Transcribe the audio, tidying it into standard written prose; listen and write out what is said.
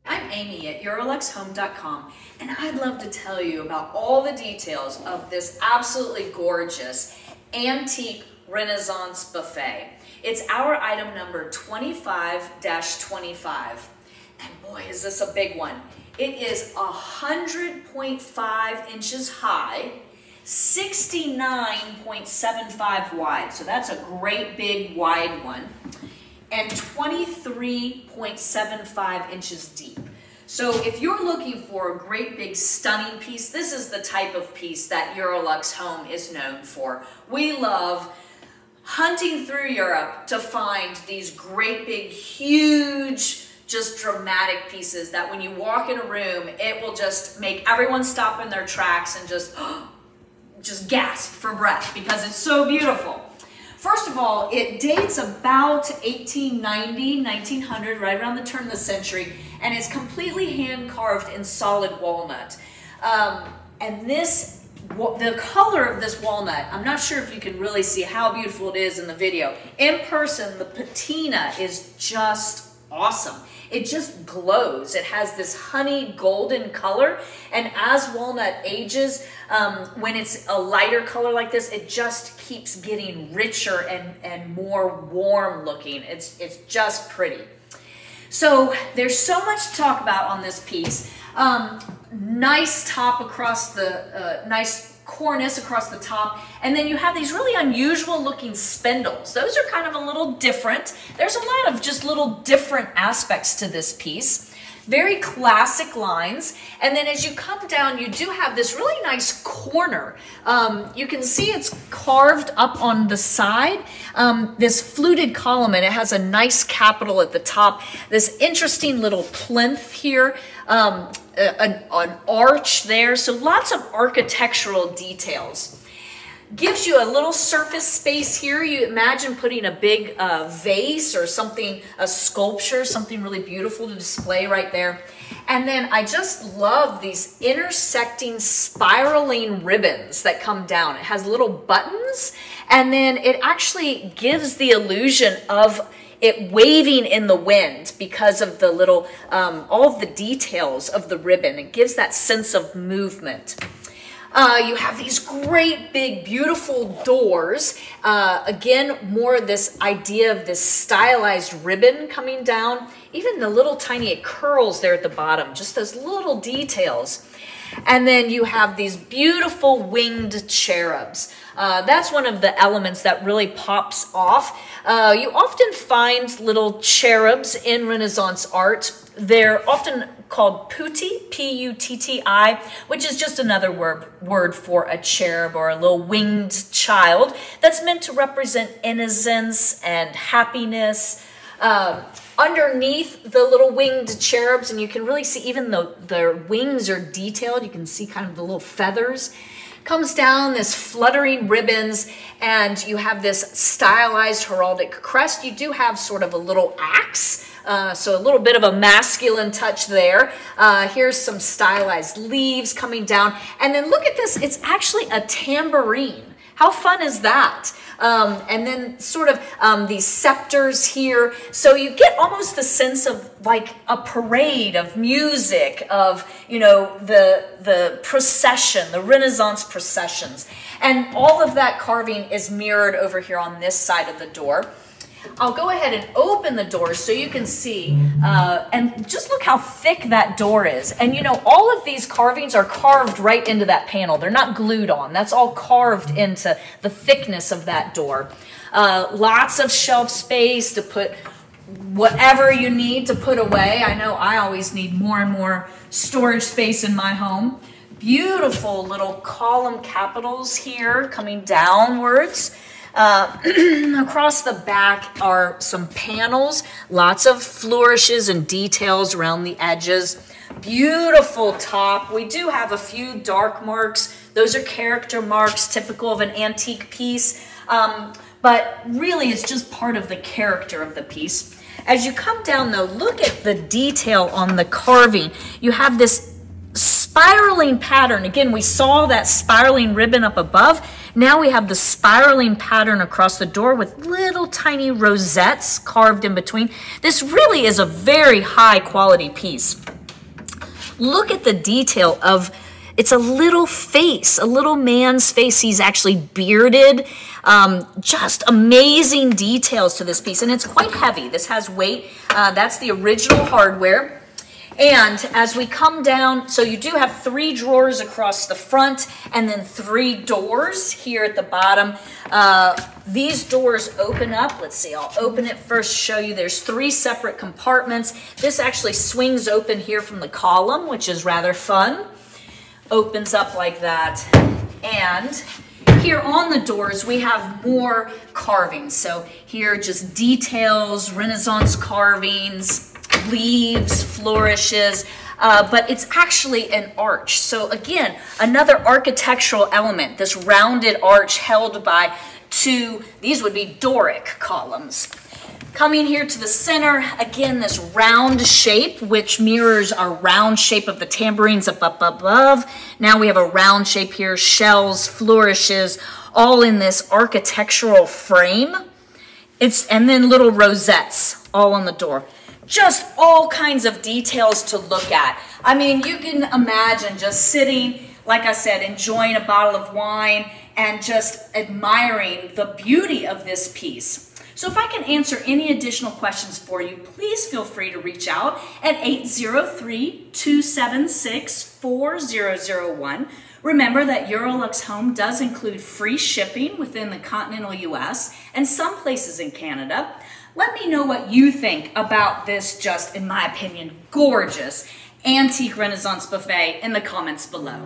I'm Amy at EuroLuxHome.com, and I'd love to tell you about all the details of this absolutely gorgeous antique Renaissance buffet. It's our item number 25-25, and boy is this a big one. It is 100.5 inches high, 69.75 wide, so that's a great big wide one, and 23.75 inches deep. So if you're looking for a great big stunning piece, this is the type of piece that Eurolux Home is known for. We love hunting through Europe to find these great big huge just dramatic pieces that when you walk in a room, it will just make everyone stop in their tracks and just gasp for breath because it's so beautiful. First of all, it dates about 1890, 1900, right around the turn of the century, and it's completely hand carved in solid walnut. And this, the color of this walnut, I'm not sure if you can really see how beautiful it is in the video. In person, the patina is just awesome. It just glows. It has this honey golden color, and as walnut ages, when it's a lighter color like this, it just keeps getting richer and more warm looking. It's just pretty. So there's so much to talk about on this piece. Nice top across the, nice cornice across the top, and then you have these really unusual looking spindles. Those are kind of a little different. There's a lot of just little different aspects to this piece. Very classic lines, and then as you come down, you do have this really nice corner. You can see it's carved up on the side, this fluted column, and it has a nice capital at the top. This interesting little plinth here, an arch there, so lots of architectural details. Gives you a little surface space here. You imagine putting a big vase or something, a sculpture, something really beautiful to display right there. And then I just love these intersecting spiraling ribbons that come down. It has little buttons, and then it actually gives the illusion of it waving in the wind because of the little, all of the details of the ribbon. It gives that sense of movement. You have these great big beautiful doors. Again, more of this idea of this stylized ribbon coming down. Even the little tiny curls there at the bottom, just those little details. And then you have these beautiful winged cherubs. That's one of the elements that really pops off. You often find little cherubs in Renaissance art. They're often called putti, P-U-T-T-I, which is just another word for a cherub or a little winged child that's meant to represent innocence and happiness. Underneath the little winged cherubs, and you can really see even though their wings are detailed, you can see kind of the little feathers. Comes down this fluttering ribbons, and you have this stylized heraldic crest. You do have sort of a little axe, so a little bit of a masculine touch there. Here's some stylized leaves coming down, and then look at this, it's actually a tambourine. How fun is that? And then sort of these scepters here. So you get almost the sense of like a parade of music, of, you know, the procession, the Renaissance processions. And all of that carving is mirrored over here on this side of the door. I'll go ahead and open the door so you can see, and just look how thick that door is. And you know, all of these carvings are carved right into that panel. They're not glued on. That's all carved into the thickness of that door. Lots of shelf space to put whatever you need to put away. I know I always need more and more storage space in my home. Beautiful little column capitals here coming downwards. Across the back are some panels, lots of flourishes and details around the edges. Beautiful top. We do have a few dark marks. Those are character marks typical of an antique piece, but really it's just part of the character of the piece. As you come down though, look at the detail on the carving. You have this spiraling pattern. Again, we saw that spiraling ribbon up above. Now we have the spiraling pattern across the door with little tiny rosettes carved in between. This really is a very high quality piece. Look at the detail of, it's a little face, a little man's face. He's actually bearded. Just amazing details to this piece, and it's quite heavy. This has weight. That's the original hardware. And as we come down, so you do have 3 drawers across the front and then 3 doors here at the bottom. These doors open up. Let's see, I'll open it first, show you there's 3 separate compartments. This actually swings open here from the column, which is rather fun. Opens up like that. And here on the doors, we have more carvings. So here just details, Renaissance carvings, leaves, flourishes, but it's actually an arch. So again, another architectural element, this rounded arch held by 2, these would be Doric columns. Coming here to the center, again, this round shape, which mirrors our round shape of the tambourines up above. Now we have a round shape here, shells, flourishes, all in this architectural frame. And then little rosettes all on the door. Just all kinds of details to look at. I mean, you can imagine just sitting, like I said, enjoying a bottle of wine and just admiring the beauty of this piece. So if I can answer any additional questions for you, please feel free to reach out at 803-276-4001. Remember that Eurolux Home does include free shipping within the continental US and some places in Canada. Let me know what you think about this just, in my opinion, gorgeous antique Renaissance buffet in the comments below.